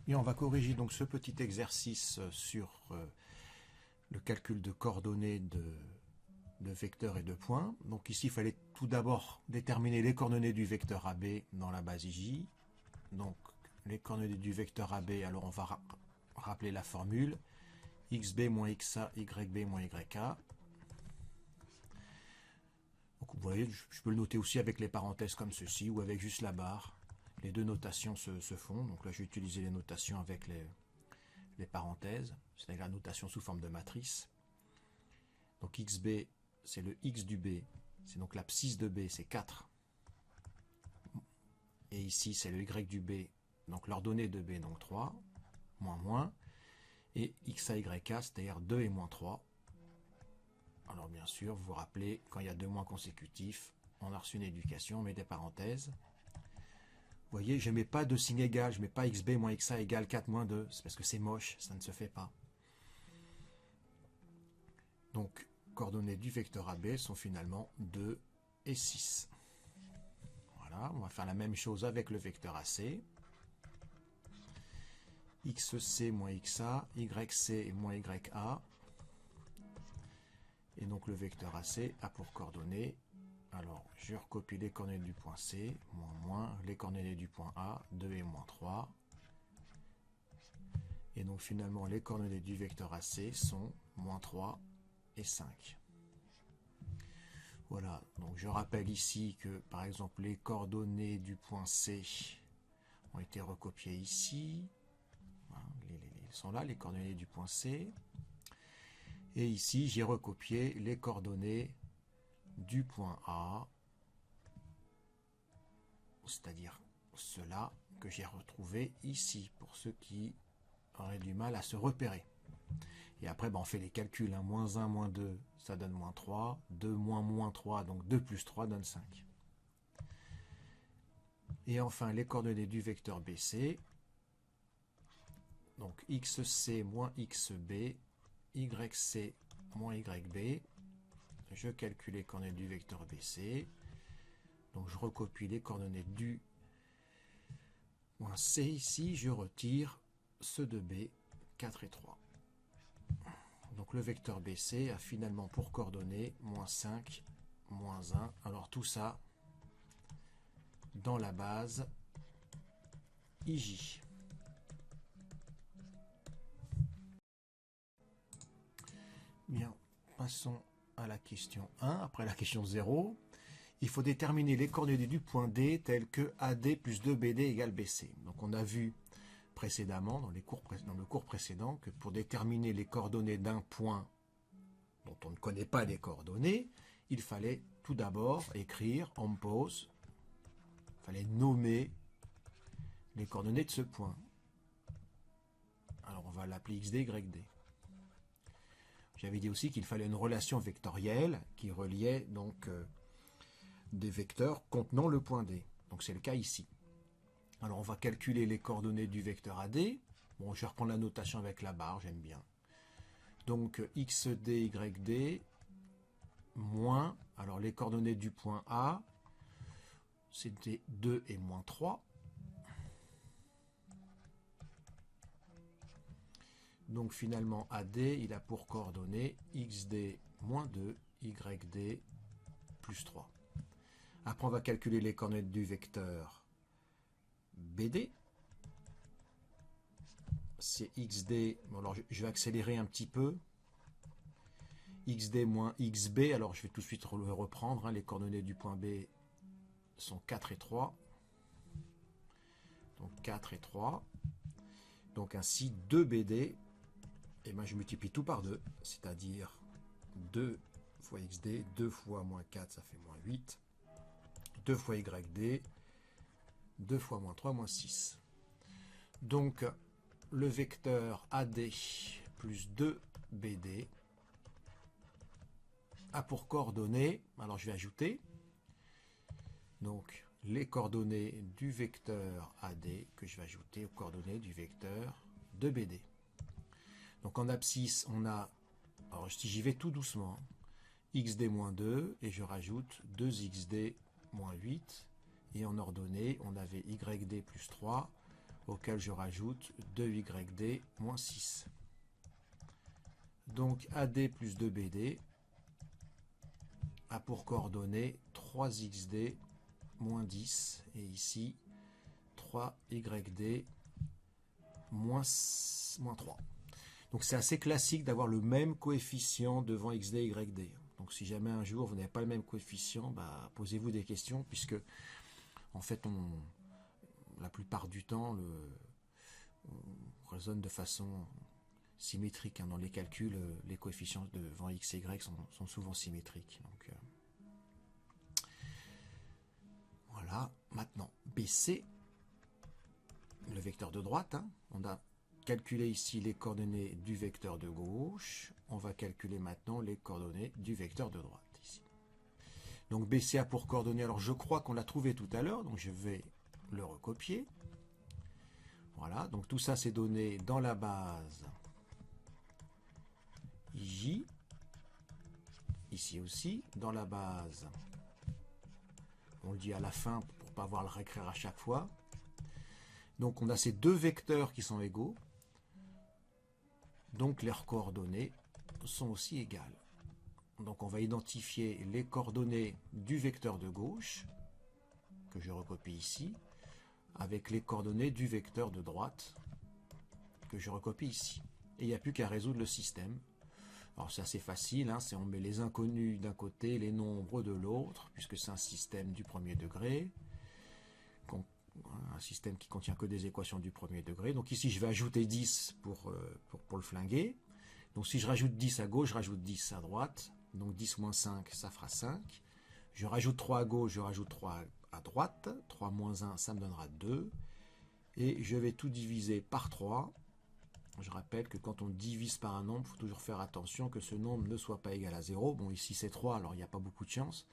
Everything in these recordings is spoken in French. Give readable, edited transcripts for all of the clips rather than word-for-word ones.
Et on va corriger donc ce petit exercice sur le calcul de coordonnées de vecteurs et de points. Donc ici, il fallait tout d'abord déterminer les coordonnées du vecteur AB dans la base IJ. Donc les coordonnées du vecteur AB, alors on va rappeler la formule. XB moins XA, YB moins YA. Donc vous voyez, je peux le noter aussi avec les parenthèses comme ceci ou avec juste la barre. Les deux notations se font. Donc là, je vais utiliser les notations avec les parenthèses, c'est-à-dire la notation sous forme de matrice. Donc XB, c'est le X du B, c'est donc l'abscisse de B, c'est 4. Et ici, c'est le Y du B, donc l'ordonnée de B, donc 3, moins moins. Et XA, YK, c'est-à-dire 2 et moins 3. Alors bien sûr, vous vous rappelez, quand il y a deux moins consécutifs, on a reçu une éducation, on met des parenthèses. Vous voyez, je ne mets pas de signe égal, je ne mets pas XB moins XA égale 4 moins 2, c'est parce que c'est moche, ça ne se fait pas. Donc, coordonnées du vecteur AB sont finalement 2 et 6. Voilà, on va faire la même chose avec le vecteur AC. XC moins XA, YC moins YA. Et donc le vecteur AC a pour coordonnées, alors je recopie les coordonnées du point C, moins moins, les coordonnées du point A, 2 et moins 3. Et donc finalement les coordonnées du vecteur AC sont moins 3 et 5. Voilà, donc je rappelle ici que par exemple les coordonnées du point C ont été recopiées ici. Voilà, elles sont là, les coordonnées du point C. Et ici, j'ai recopié les coordonnées du point A, c'est-à-dire ceux-là que j'ai retrouvés ici, pour ceux qui auraient du mal à se repérer. Et après, on fait les calculs. Hein. Moins 1, moins 2, ça donne moins 3. 2 moins moins 3, donc 2 plus 3 donne 5. Et enfin, les coordonnées du vecteur BC. Donc XC moins XB, YC moins YB, je calcule les coordonnées du vecteur BC, donc je recopie les coordonnées du point C ici, je retire ceux de B, 4 et 3. Donc le vecteur BC a finalement pour coordonnées moins 5, moins 1, alors tout ça dans la base IJ. Bien, passons à la question 1. Après la question 0, il faut déterminer les coordonnées du point D telles que AD plus 2BD égale BC. Donc on a vu précédemment, dans le cours précédent, que pour déterminer les coordonnées d'un point dont on ne connaît pas les coordonnées, il fallait tout d'abord écrire en pause, il fallait nommer les coordonnées de ce point. Alors on va l'appeler XD, YD. J'avais dit aussi qu'il fallait une relation vectorielle qui reliait donc des vecteurs contenant le point D. Donc c'est le cas ici. Alors on va calculer les coordonnées du vecteur AD. Bon, je vais reprendre la notation avec la barre, j'aime bien. Donc XD, YD, moins, alors les coordonnées du point A, c'était 2 et moins 3. Donc finalement, AD, il a pour coordonnées XD moins 2, YD plus 3. Après, on va calculer les coordonnées du vecteur BD. C'est XD, bon, alors je vais accélérer un petit peu. XD moins XB, alors je vais tout de suite le reprendre. Hein, les coordonnées du point B sont 4 et 3. Donc 4 et 3. Donc ainsi, 2BD. Et ben je multiplie tout par 2, c'est-à-dire 2 fois XD, 2 fois moins 4, ça fait moins 8. 2 fois YD, 2 fois moins 3, moins 6. Donc, le vecteur AD plus 2BD a pour coordonnées, alors je vais ajouter, donc les coordonnées du vecteur AD que je vais ajouter aux coordonnées du vecteur 2BD. Donc en abscisse, on a, alors si j'y vais tout doucement, XD moins 2, et je rajoute 2XD moins 8, et en ordonnée, on avait YD plus 3, auquel je rajoute 2YD moins 6. Donc AD plus 2BD a pour coordonnées 3XD moins 10, et ici 3YD moins 3. Donc c'est assez classique d'avoir le même coefficient devant XD et YD. Donc si jamais un jour vous n'avez pas le même coefficient, bah, posez-vous des questions, puisque en fait la plupart du temps on raisonne de façon symétrique. Dans les calculs, les coefficients devant x et y sont souvent symétriques. Donc, voilà. Maintenant, BC, le vecteur de droite. On a calculé ici les coordonnées du vecteur de gauche. On va calculer maintenant les coordonnées du vecteur de droite. Ici. Donc BC a pour coordonnées, alors je crois qu'on l'a trouvé tout à l'heure, donc je vais le recopier. Voilà, donc tout ça c'est donné dans la base J, ici aussi, dans la base, on le dit à la fin pour ne pas avoir le réécrire à chaque fois. Donc on a ces deux vecteurs qui sont égaux, donc leurs coordonnées sont aussi égales. Donc on va identifier les coordonnées du vecteur de gauche, que je recopie ici, avec les coordonnées du vecteur de droite, que je recopie ici. Et il n'y a plus qu'à résoudre le système. Alors c'est assez facile, on met les inconnus d'un côté, les nombres de l'autre, puisque c'est un système du premier degré, un système qui contient que des équations du premier degré. Donc ici je vais ajouter 10 pour le flinguer. Donc si je rajoute 10 à gauche, je rajoute 10 à droite. Donc 10 moins 5, ça fera 5. Je rajoute 3 à gauche, je rajoute 3 à droite. 3 moins 1, ça me donnera 2. Et je vais tout diviser par 3. Je rappelle que quand on divise par un nombre, il faut toujours faire attention que ce nombre ne soit pas égal à 0. Bon, ici c'est 3, alors il n'y a pas beaucoup de chance.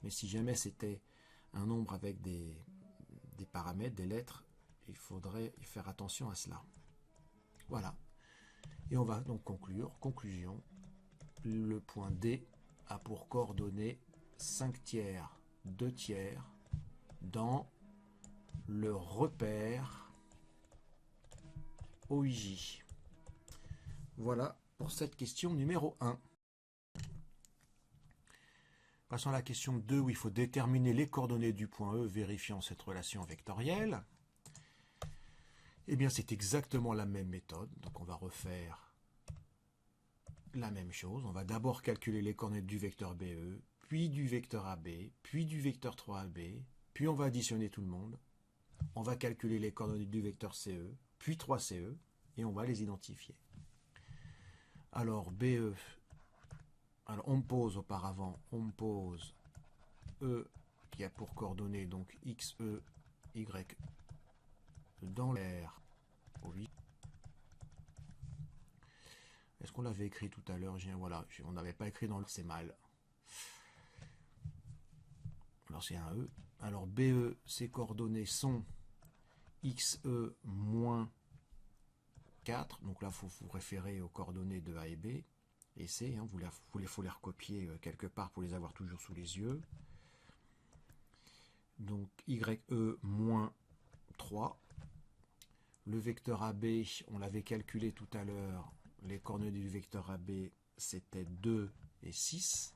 Mais si jamais c'était un nombre avec des paramètres, des lettres, il faudrait faire attention à cela. Voilà. Et on va donc conclure. Conclusion. Le point D a pour coordonnées 5 tiers, 2 tiers dans le repère OIJ. Voilà pour cette question numéro 1. Passons à la question 2 où il faut déterminer les coordonnées du point E vérifiant cette relation vectorielle. Eh bien c'est exactement la même méthode, donc on va refaire la même chose. On va d'abord calculer les coordonnées du vecteur BE, puis du vecteur AB, puis du vecteur 3AB, puis on va additionner tout le monde. On va calculer les coordonnées du vecteur CE, puis 3CE, et on va les identifier. Alors BE, alors on pose auparavant, on pose E qui a pour coordonnées donc XE, Y dans l'air. Oui. Est-ce qu'on l'avait écrit tout à l'heure? Voilà, on n'avait pas écrit dans le... C'est mal. Alors c'est un E. Alors BE, ses coordonnées sont XE moins 4. Donc là, il faut vous référer aux coordonnées de A et B. Et C, il faut les recopier quelque part pour les avoir toujours sous les yeux. Donc YE moins 3. Le vecteur AB, on l'avait calculé tout à l'heure. Les coordonnées du vecteur AB, c'était 2 et 6.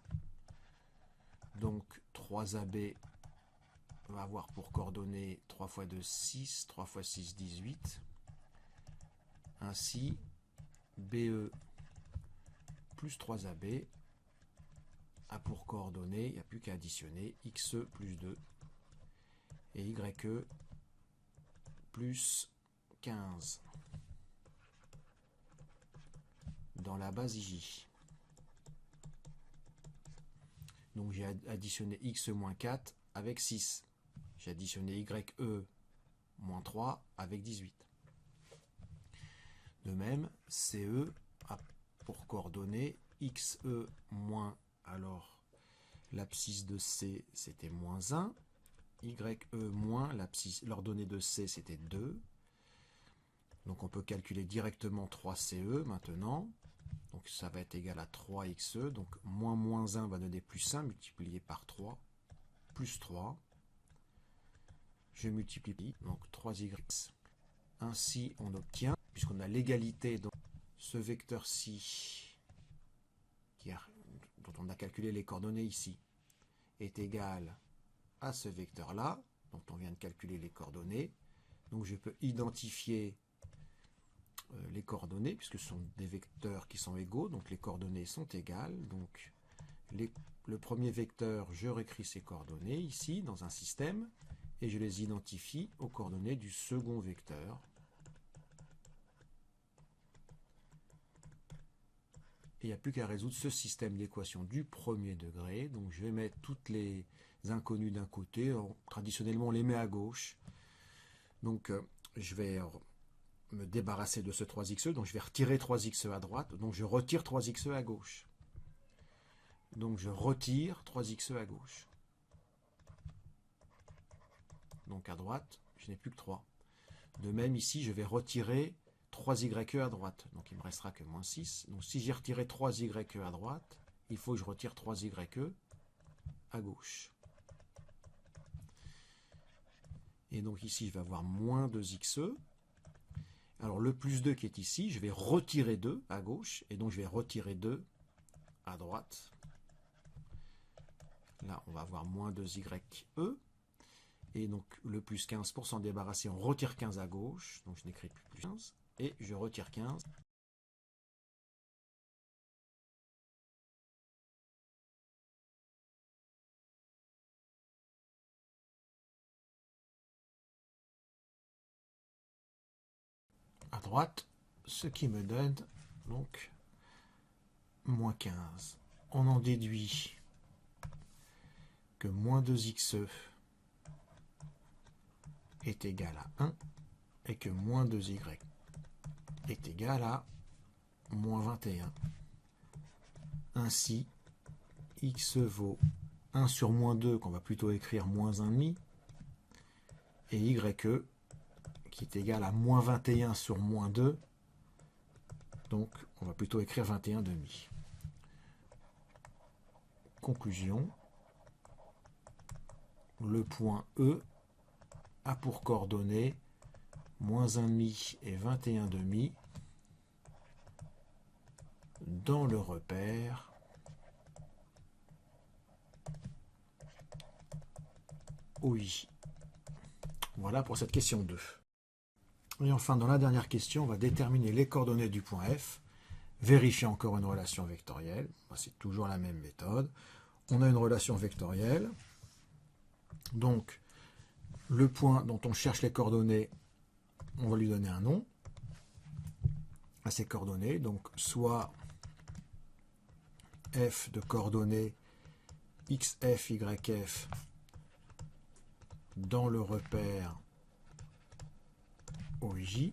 Donc 3AB va avoir pour coordonnées 3 fois 2, 6, 3 fois 6, 18. Ainsi, BE plus 3AB a pour coordonnées, il n'y a plus qu'à additionner, XE plus 2 et YE plus 15. Dans la base IJ. Donc j'ai additionné x moins 4 avec 6. J'ai additionné YE moins 3 avec 18. De même, CE a pour coordonnées XE moins, alors l'abscisse de C c'était moins 1, YE moins, l'ordonnée de C c'était 2. Donc on peut calculer directement 3CE maintenant. Donc ça va être égal à 3XE. Donc moins 1 va donner plus 1 multiplié par 3. Plus 3. Je multiplie. Donc 3YX Ainsi, on obtient, puisqu'on a l'égalité, donc ce vecteur-ci, dont on a calculé les coordonnées ici, est égal à ce vecteur-là, dont on vient de calculer les coordonnées. Donc je peux identifier les coordonnées, puisque ce sont des vecteurs qui sont égaux, donc les coordonnées sont égales. Donc le premier vecteur, je réécris ses coordonnées ici, dans un système, et je les identifie aux coordonnées du second vecteur. Et il n'y a plus qu'à résoudre ce système d'équations du premier degré. Donc je vais mettre toutes les inconnues d'un côté. Traditionnellement, on les met à gauche. Donc je vais me débarrasser de ce 3xe. Donc je vais retirer 3xe à droite. Donc je retire 3xe à gauche. Donc je retire 3xe à gauche. Donc à droite, je n'ai plus que 3. De même ici, je vais retirer 3ye à droite. Donc il ne me restera que moins 6. Donc si j'ai retiré 3ye à droite, il faut que je retire 3ye à gauche. Et donc ici, je vais avoir moins 2xe. Alors le plus 2 qui est ici, je vais retirer 2 à gauche. Et donc je vais retirer 2 à droite. Là, on va avoir moins 2ye. Et donc le plus 15 pour s'en débarrasser, on retire 15 à gauche. Donc je n'écris plus 15. Et je retire 15. À droite, ce qui me donne donc moins 15. On en déduit que moins 2xe est égal à 1 et que moins 2y est égal à moins 21. Ainsi, x vaut 1 sur moins 2, qu'on va plutôt écrire moins 1,5, et y qui est égal à moins 21 sur moins 2, donc on va plutôt écrire 21,5. Conclusion, le point E a pour coordonnées moins 1,5 et 21,5 dans le repère OI. Voilà pour cette question 2. Et enfin, dans la dernière question, on va déterminer les coordonnées du point F, vérifier encore une relation vectorielle. C'est toujours la même méthode. On a une relation vectorielle. Donc, le point dont on cherche les coordonnées, on va lui donner un nom à ces coordonnées. Donc, soit f de coordonnées xf, yf dans le repère OJ.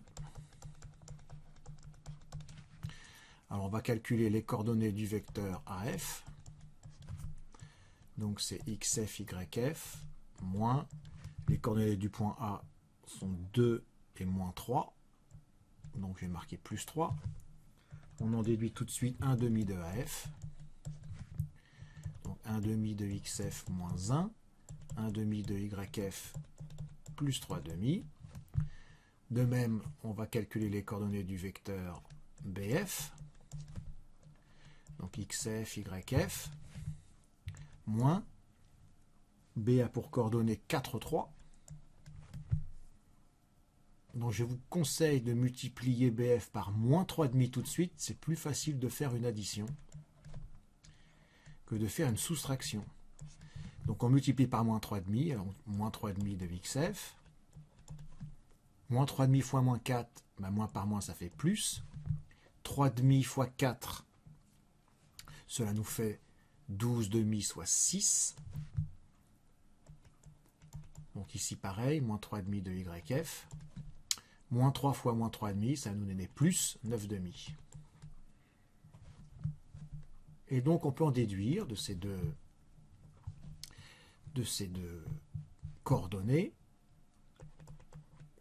Alors on va calculer les coordonnées du vecteur AF. Donc c'est xf, yf, moins, les coordonnées du point A sont 2 et moins 3. Donc je vais marquer plus 3. On en déduit tout de suite 1 demi de AF. Donc 1 demi de xf moins 1. 1 demi de yf plus 3 demi. De même, on va calculer les coordonnées du vecteur BF. Donc xf, yf, moins, B a pour coordonnées 4, 3. Donc je vous conseille de multiplier BF par moins 3,5 tout de suite. C'est plus facile de faire une addition que de faire une soustraction. Donc on multiplie par moins 3,5, alors moins 3,5 de xf. Moins 3,5 fois moins 4, ben moins par moins ça fait plus. 3,5 fois 4, cela nous fait 12 demi, soit 6. Donc ici pareil, moins 3,5 de yf. Moins 3 fois moins 3,5, ça nous donnait plus 9 demi. Et donc on peut en déduire de ces deux coordonnées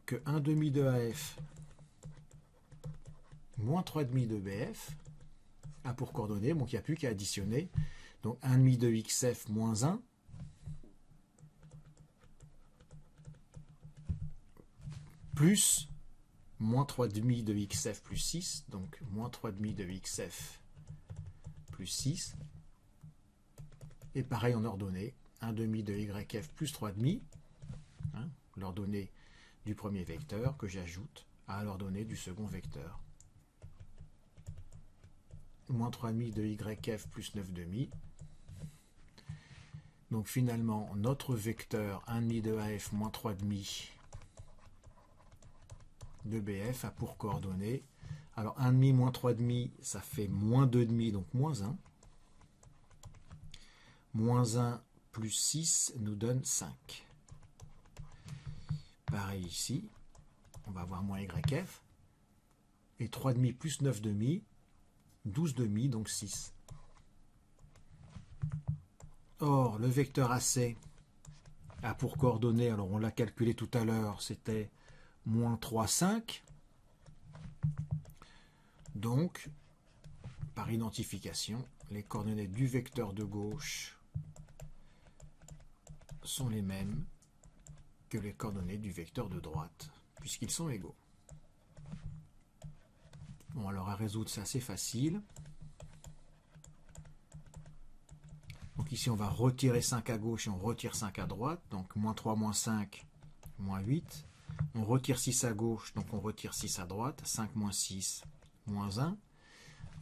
que 1 demi de AF moins 3,5 de BF a pour coordonnées, donc il n'y a plus qu'à additionner. Donc 1 demi de XF moins 1 plus moins 3,5 de xf plus 6, donc moins 3,5 de xf plus 6. Et pareil en ordonnée, 1,5 de yf plus 3,5, hein, l'ordonnée du premier vecteur que j'ajoute à l'ordonnée du second vecteur. Moins 3,5 de yf plus 9,5. Donc finalement, notre vecteur 1,5 de AF moins 3,5 de BF a pour coordonnées. Alors 1,5 moins 3,5, ça fait moins 2,5, donc moins 1. Moins 1 plus 6 nous donne 5. Pareil ici, on va avoir moins YF. Et 3,5 plus 9,5, 12,5, donc 6. Or, le vecteur AC a pour coordonnées, alors on l'a calculé tout à l'heure, c'était moins 3, 5. Donc, par identification, les coordonnées du vecteur de gauche sont les mêmes que les coordonnées du vecteur de droite, puisqu'ils sont égaux. Bon, alors à résoudre, c'est assez facile. Donc ici, on va retirer 5 à gauche et on retire 5 à droite. Donc moins 3, moins 5, moins 8. On retire 6 à gauche, donc on retire 6 à droite. 5 moins 6, moins 1.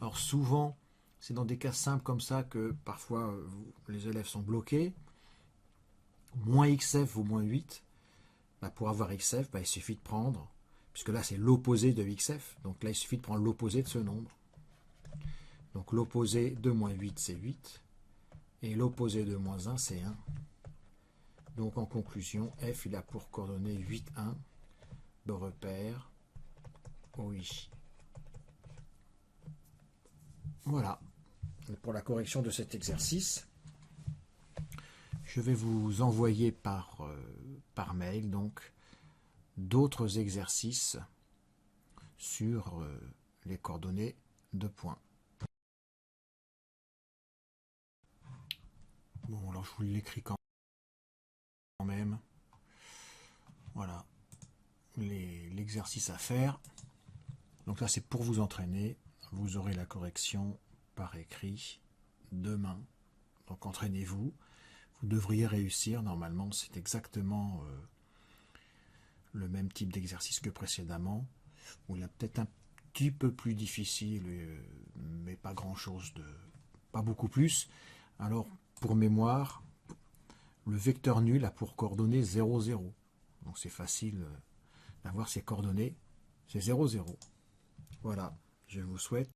Alors souvent, c'est dans des cas simples comme ça que parfois les élèves sont bloqués. Moins xf vaut moins 8. Bah, pour avoir xf, bah, il suffit de prendre, puisque là c'est l'opposé de xf, donc là il suffit de prendre l'opposé de ce nombre. Donc l'opposé de moins 8 c'est 8, et l'opposé de moins 1 c'est 1. Donc en conclusion, f il a pour coordonnées 8, 1 de repère OI. Voilà, et pour la correction de cet exercice, je vais vous envoyer par mail donc d'autres exercices sur les coordonnées de points. Bon, alors je vous l'écris quand même. Voilà, l'exercice à faire. Donc là, c'est pour vous entraîner. Vous aurez la correction par écrit demain. Donc entraînez-vous. Vous devriez réussir. Normalement, c'est exactement le même type d'exercice que précédemment. Où il est peut-être un petit peu plus difficile, mais pas grand-chose pas beaucoup plus. Alors, pour mémoire, le vecteur nul a pour coordonnées 0, 0. Donc c'est facile d'avoir ces coordonnées. C'est 0, 0. Voilà, je vous souhaite